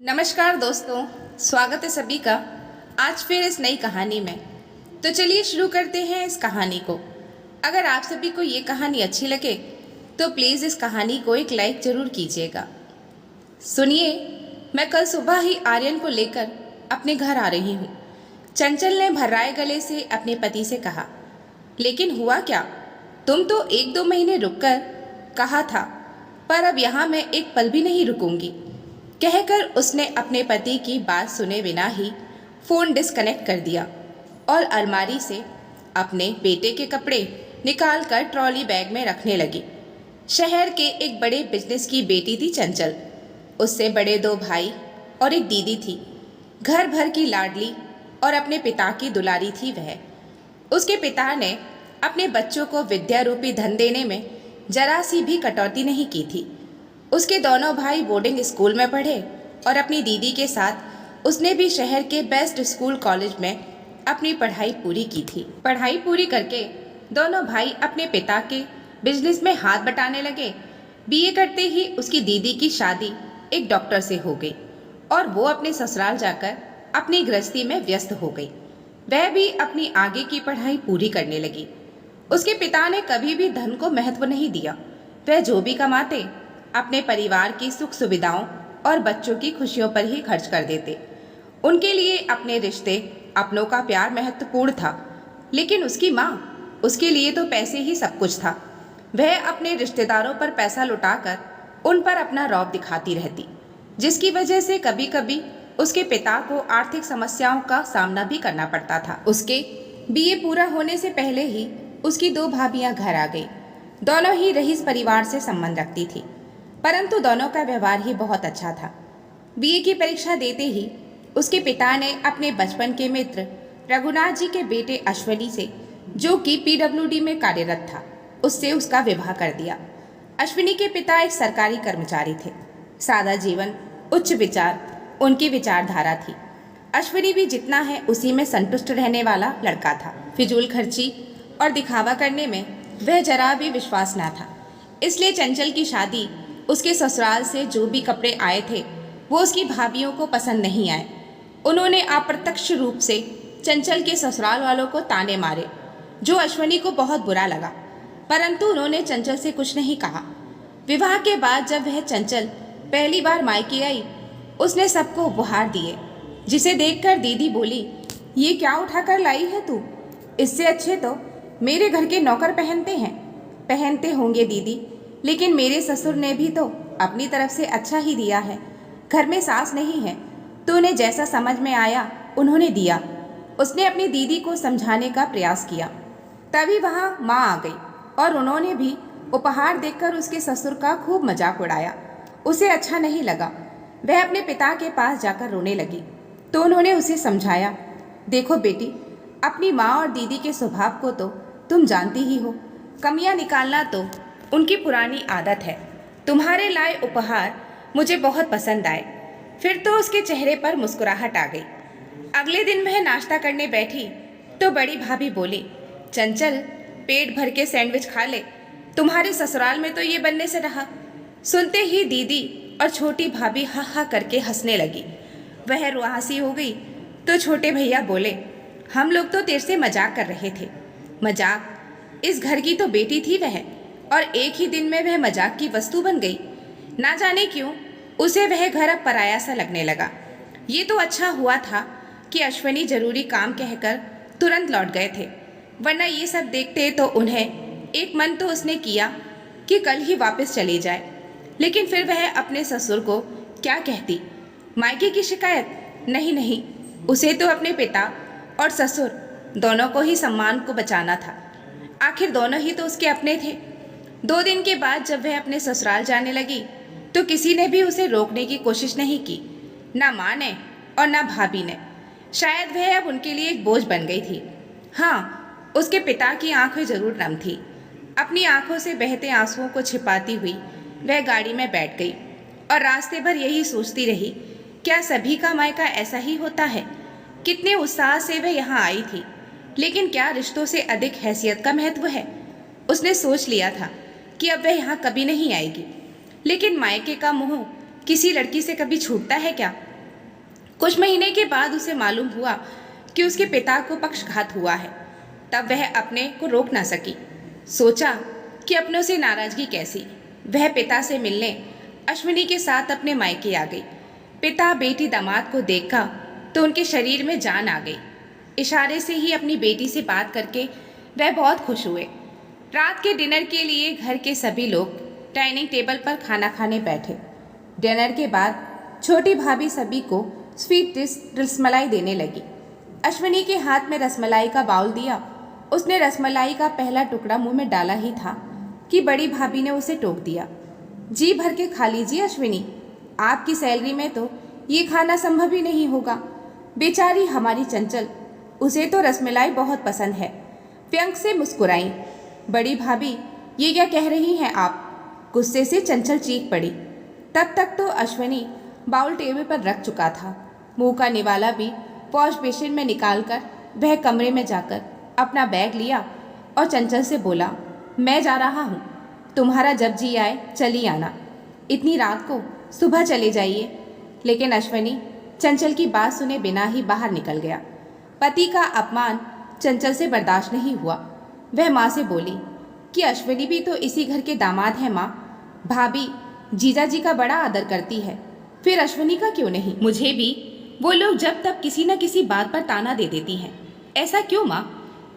नमस्कार दोस्तों, स्वागत है सभी का आज फिर इस नई कहानी में। तो चलिए शुरू करते हैं इस कहानी को। अगर आप सभी को ये कहानी अच्छी लगे तो प्लीज़ इस कहानी को एक लाइक ज़रूर कीजिएगा। सुनिए, मैं कल सुबह ही आर्यन को लेकर अपने घर आ रही हूँ। चंचल ने भर्राए गले से अपने पति से कहा। लेकिन हुआ क्या? तुम तो 1-2 महीने रुककर कहा था, पर अब यहाँ मैं एक पल भी नहीं रुकूंगी, कहकर उसने अपने पति की बात सुने बिना ही फ़ोन डिस्कनेक्ट कर दिया और अलमारी से अपने बेटे के कपड़े निकालकर ट्रॉली बैग में रखने लगी। शहर के एक बड़े बिजनेस की बेटी थी चंचल। उससे बड़े 2 भाई और एक दीदी थी। घर भर की लाडली और अपने पिता की दुलारी थी वह। उसके पिता ने अपने बच्चों को विद्या रूपी धन देने में जरा सी भी कटौती नहीं की थी। उसके दोनों भाई बोर्डिंग स्कूल में पढ़े और अपनी दीदी के साथ उसने भी शहर के बेस्ट स्कूल कॉलेज में अपनी पढ़ाई पूरी की थी। पढ़ाई पूरी करके दोनों भाई अपने पिता के बिजनेस में हाथ बटाने लगे। बीए करते ही उसकी दीदी की शादी एक डॉक्टर से हो गई और वो अपने ससुराल जाकर अपनी गृहस्थी में व्यस्त हो गई। वह भी अपनी आगे की पढ़ाई पूरी करने लगी। उसके पिता ने कभी भी धन को महत्व नहीं दिया। वह जो भी कमाते अपने परिवार की सुख सुविधाओं और बच्चों की खुशियों पर ही खर्च कर देते। उनके लिए अपने रिश्ते, अपनों का प्यार महत्वपूर्ण था, लेकिन उसकी माँ, उसके लिए तो पैसे ही सब कुछ था। वह अपने रिश्तेदारों पर पैसा लुटाकर उन पर अपना रौब दिखाती रहती, जिसकी वजह से कभी कभी उसके पिता को आर्थिक समस्याओं का सामना भी करना पड़ता था। उसके बीए पूरा होने से पहले ही उसकी 2 भाभियाँ घर आ गई। दोनों ही रईस परिवार से संबंध रखती थी, परंतु दोनों का व्यवहार ही बहुत अच्छा था। बीए की परीक्षा देते ही उसके पिता ने अपने बचपन के मित्र रघुनाथ जी के बेटे अश्वनी से, जो कि पीडब्ल्यूडी में कार्यरत था, उससे उसका विवाह कर दिया। अश्विनी के पिता एक सरकारी कर्मचारी थे। सादा जीवन, उच्च विचार उनकी विचारधारा थी। अश्विनी भी जितना है उसी में संतुष्ट रहने वाला लड़का था। फिजूल खर्ची और दिखावा करने में वह जरा भी विश्वास न था। इसलिए चंचल की शादी, उसके ससुराल से जो भी कपड़े आए थे वो उसकी भाभियों को पसंद नहीं आए। उन्होंने अप्रत्यक्ष रूप से चंचल के ससुराल वालों को ताने मारे, जो अश्विनी को बहुत बुरा लगा, परंतु उन्होंने चंचल से कुछ नहीं कहा। विवाह के बाद जब वह चंचल पहली बार मायके आई, उसने सबको उपहार दिए, जिसे देखकर दीदी बोली, ये क्या उठाकर लाई है तू? इससे अच्छे तो मेरे घर के नौकर पहनते हैं। पहनते होंगे दीदी, लेकिन मेरे ससुर ने भी तो अपनी तरफ से अच्छा ही दिया है। घर में सास नहीं है तो उन्हें जैसा समझ में आया उन्होंने दिया। उसने अपनी दीदी को समझाने का प्रयास किया। तभी वहाँ माँ आ गई और उन्होंने भी उपहार देखकर उसके ससुर का खूब मजाक उड़ाया। उसे अच्छा नहीं लगा। वह अपने पिता के पास जाकर रोने लगी तो उन्होंने उसे समझाया, देखो बेटी, अपनी माँ और दीदी के स्वभाव को तो तुम जानती ही हो। कमियाँ निकालना तो उनकी पुरानी आदत है। तुम्हारे लाए उपहार मुझे बहुत पसंद आए। फिर तो उसके चेहरे पर मुस्कुराहट आ गई। अगले दिन वह नाश्ता करने बैठी तो बड़ी भाभी बोली, चंचल, पेट भर के सैंडविच खा ले, तुम्हारे ससुराल में तो ये बनने से रहा। सुनते ही दीदी और छोटी भाभी हा हा करके हंसने लगी। वह रुआसी हो गई तो छोटे भैया बोले, हम लोग तो तेरे से मजाक कर रहे थे। मजाक? इस घर की तो बेटी थी वह, और एक ही दिन में वह मजाक की वस्तु बन गई। ना जाने क्यों उसे वह घर अब पराया सा लगने लगा। ये तो अच्छा हुआ था कि अश्विनी जरूरी काम कहकर तुरंत लौट गए थे, वरना ये सब देखते तो उन्हें एक मन तो उसने किया कि कल ही वापस चली जाए। लेकिन फिर वह अपने ससुर को क्या कहती? मायके की शिकायत? नहीं नहीं, उसे तो अपने पिता और ससुर दोनों को ही सम्मान को बचाना था। आखिर दोनों ही तो उसके अपने थे। 2 दिन के बाद जब वह अपने ससुराल जाने लगी तो किसी ने भी उसे रोकने की कोशिश नहीं की, ना माँ ने और ना भाभी ने। शायद वह अब उनके लिए एक बोझ बन गई थी। हाँ, उसके पिता की आंखें जरूर नम थी। अपनी आंखों से बहते आंसुओं को छिपाती हुई वह गाड़ी में बैठ गई और रास्ते भर यही सोचती रही, क्या सभी का मायका ऐसा ही होता है? कितने उत्साह से वह यहाँ आई थी, लेकिन क्या रिश्तों से अधिक हैसियत का महत्व है? उसने सोच लिया था कि अब वह यहाँ कभी नहीं आएगी, लेकिन मायके का मोह किसी लड़की से कभी छूटता है क्या? कुछ महीने के बाद उसे मालूम हुआ कि उसके पिता को पक्षघात हुआ है। तब वह अपने को रोक ना सकी। सोचा कि अपनों से नाराजगी कैसी। वह पिता से मिलने अश्विनी के साथ अपने मायके आ गई। पिता बेटी दामाद को देखा तो उनके शरीर में जान आ गई। इशारे से ही अपनी बेटी से बात करके वह बहुत खुश हुए। रात के डिनर के लिए घर के सभी लोग डाइनिंग टेबल पर खाना खाने बैठे। डिनर के बाद छोटी भाभी सभी को स्वीट डिश रसमलाई देने लगी। अश्विनी के हाथ में रसमलाई का बाउल दिया। उसने रसमलाई का पहला टुकड़ा मुंह में डाला ही था कि बड़ी भाभी ने उसे टोक दिया। जी भर के खा लीजिए अश्विनी, आपकी सैलरी में तो ये खाना संभव ही नहीं होगा। बेचारी हमारी चंचल, उसे तो रसमलाई बहुत पसंद है। व्यंग से मुस्कुराई। बड़ी भाभी, ये क्या कह रही हैं आप? गुस्से से चंचल चीख पड़ी। तब तक तो अश्विनी बाउल टेबल पर रख चुका था। मुंह का निवाला भी वॉश बेसिन में निकालकर वह कमरे में जाकर अपना बैग लिया और चंचल से बोला, मैं जा रहा हूँ, तुम्हारा जब जी आए चली आना। इतनी रात को सुबह चले जाइए। लेकिन अश्विनी चंचल की बात सुने बिना ही बाहर निकल गया। पति का अपमान चंचल से बर्दाश्त नहीं हुआ। वह माँ से बोली कि अश्विनी भी तो इसी घर के दामाद है माँ। भाभी जीजा जी का बड़ा आदर करती है, फिर अश्विनी का क्यों नहीं? मुझे भी वो लोग जब तक किसी न किसी बात पर ताना दे देती हैं। ऐसा क्यों माँ?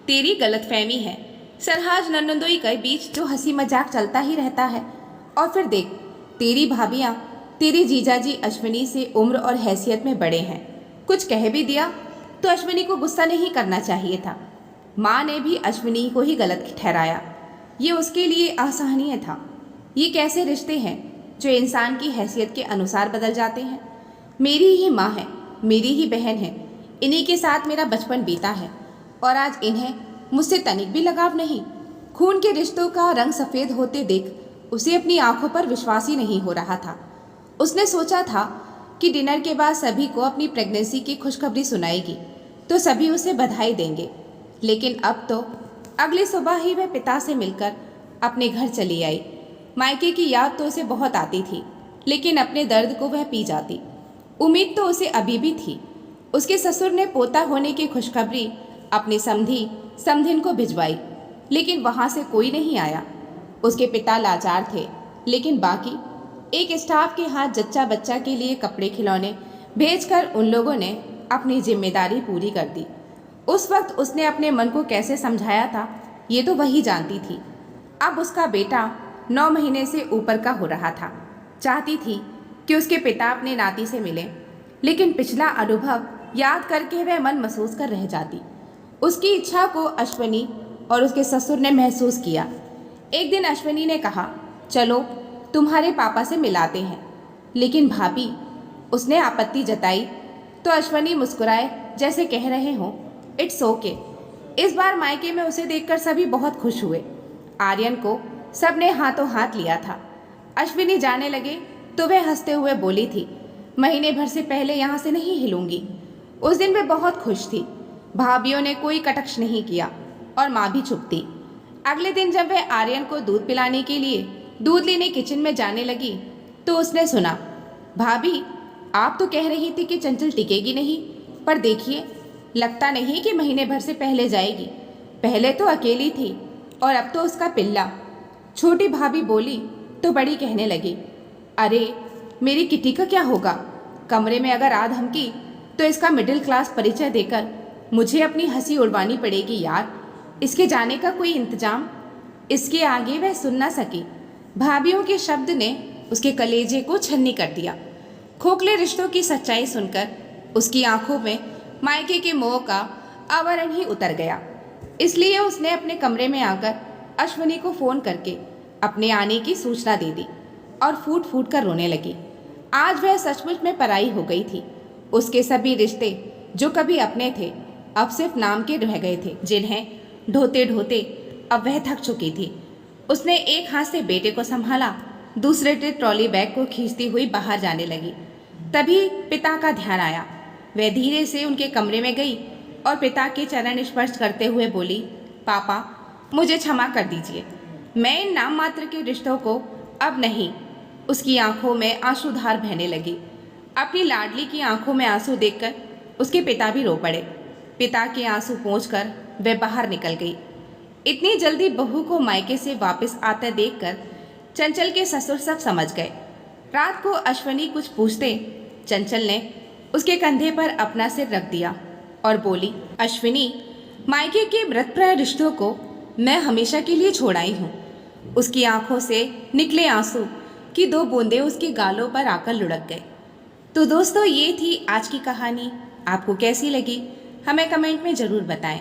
तेरी गलतफहमी है। सरहाज ननंदोई के बीच जो हंसी मजाक चलता ही रहता है। और फिर देख, तेरी भाभियाँ, तेरी जीजाजी अश्विनी से उम्र और हैसियत में बड़े हैं। कुछ कह भी दिया तो अश्विनी को गुस्सा नहीं करना चाहिए था। माँ ने भी अश्विनी को ही गलत ठहराया। ये उसके लिए असहनीय था। ये कैसे रिश्ते हैं जो इंसान की हैसियत के अनुसार बदल जाते हैं? मेरी ही माँ है, मेरी ही बहन है, इन्हीं के साथ मेरा बचपन बीता है और आज इन्हें मुझसे तनिक भी लगाव नहीं। खून के रिश्तों का रंग सफ़ेद होते देख उसे अपनी आंखों पर विश्वास ही नहीं हो रहा था। उसने सोचा था कि डिनर के बाद सभी को अपनी प्रेगनेंसी की खुशखबरी सुनाएगी तो सभी उसे बधाई देंगे। लेकिन अब तो अगली सुबह ही वह पिता से मिलकर अपने घर चली आई। मायके की याद तो उसे बहुत आती थी, लेकिन अपने दर्द को वह पी जाती। उम्मीद तो उसे अभी भी थी। उसके ससुर ने पोता होने की खुशखबरी अपनी समधिन को भिजवाई, लेकिन वहाँ से कोई नहीं आया। उसके पिता लाचार थे, लेकिन बाकी एक स्टाफ के हाथ जच्चा बच्चा के लिए कपड़े खिलौने भेजकर उन लोगों ने अपनी जिम्मेदारी पूरी कर दी। उस वक्त उसने अपने मन को कैसे समझाया था ये तो वही जानती थी। अब उसका बेटा 9 महीने से ऊपर का हो रहा था। चाहती थी कि उसके पिता अपने नाती से मिले, लेकिन पिछला अनुभव याद करके वह मन महसूस कर रह जाती। उसकी इच्छा को अश्विनी और उसके ससुर ने महसूस किया। एक दिन अश्विनी ने कहा, चलो तुम्हारे पापा से मिलाते हैं। लेकिन भाभी, उसने आपत्ति जताई तो अश्विनी मुस्कुराए जैसे कह रहे हो, इट्स ओके। इस बार मायके में उसे देखकर सभी बहुत खुश हुए। आर्यन को सबने हाथों हाथ लिया था। अश्विनी जाने लगे तो वह हंसते हुए बोली थी, महीने भर से पहले यहाँ से नहीं हिलूंगी। उस दिन वे बहुत खुश थी। भाभियों ने कोई कटाक्ष नहीं किया और माँ भी चुप थी। अगले दिन जब वह आर्यन को दूध पिलाने के लिए दूध लेने किचन में जाने लगी तो उसने सुना, भाभी आप तो कह रही थी कि चंचल टिकेगी नहीं, पर देखिए लगता नहीं कि महीने भर से पहले जाएगी। पहले तो अकेली थी और अब तो उसका पिल्ला। छोटी भाभी बोली तो बड़ी कहने लगी, अरे मेरी किटी का क्या होगा? कमरे में अगर आ धमकी तो इसका मिडिल क्लास परिचय देकर मुझे अपनी हंसी उड़वानी पड़ेगी यार। इसके जाने का कोई इंतजाम। इसके आगे वह सुन ना सकी। भाभियों के शब्द ने उसके कलेजे को छन्नी कर दिया। खोखले रिश्तों की सच्चाई सुनकर उसकी आंखों में मायके के मोह का आवरण ही उतर गया। इसलिए उसने अपने कमरे में आकर अश्विनी को फ़ोन करके अपने आने की सूचना दे दी और फूट फूट कर रोने लगी। आज वह सचमुच में पराई हो गई थी। उसके सभी रिश्ते जो कभी अपने थे अब सिर्फ नाम के रह गए थे, जिन्हें ढोते ढोते अब वह थक चुकी थी। उसने एक हाथ से बेटे को संभाला, दूसरे से ट्रॉली बैग को खींचती हुई बाहर जाने लगी। तभी पिता का ध्यान आया। वह धीरे से उनके कमरे में गई और पिता के चरण स्पर्श करते हुए बोली, पापा मुझे क्षमा कर दीजिए। मैं इन नाम मात्र के रिश्तों को अब नहीं उसकी आंखों में आंसूधार बहने लगी। अपनी लाडली की आंखों में आंसू देखकर उसके पिता भी रो पड़े। पिता के आंसू पोंछकर वह बाहर निकल गई। इतनी जल्दी बहू को मायके से वापस आते देखकर चंचल के ससुर सब समझ गए। रात को अश्विनी कुछ पूछते चंचल ने उसके कंधे पर अपना सिर रख दिया और बोली, अश्विनी, मायके के मृतप्राय रिश्तों को मैं हमेशा के लिए छोड़ आई हूँ। उसकी आंखों से निकले आंसू की 2 बूंदें उसके गालों पर आकर लुढ़क गए। तो दोस्तों, ये थी आज की कहानी। आपको कैसी लगी हमें कमेंट में ज़रूर बताएं।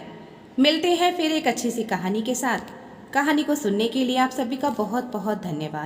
मिलते हैं फिर एक अच्छी सी कहानी के साथ। कहानी को सुनने के लिए आप सभी का बहुत बहुत धन्यवाद।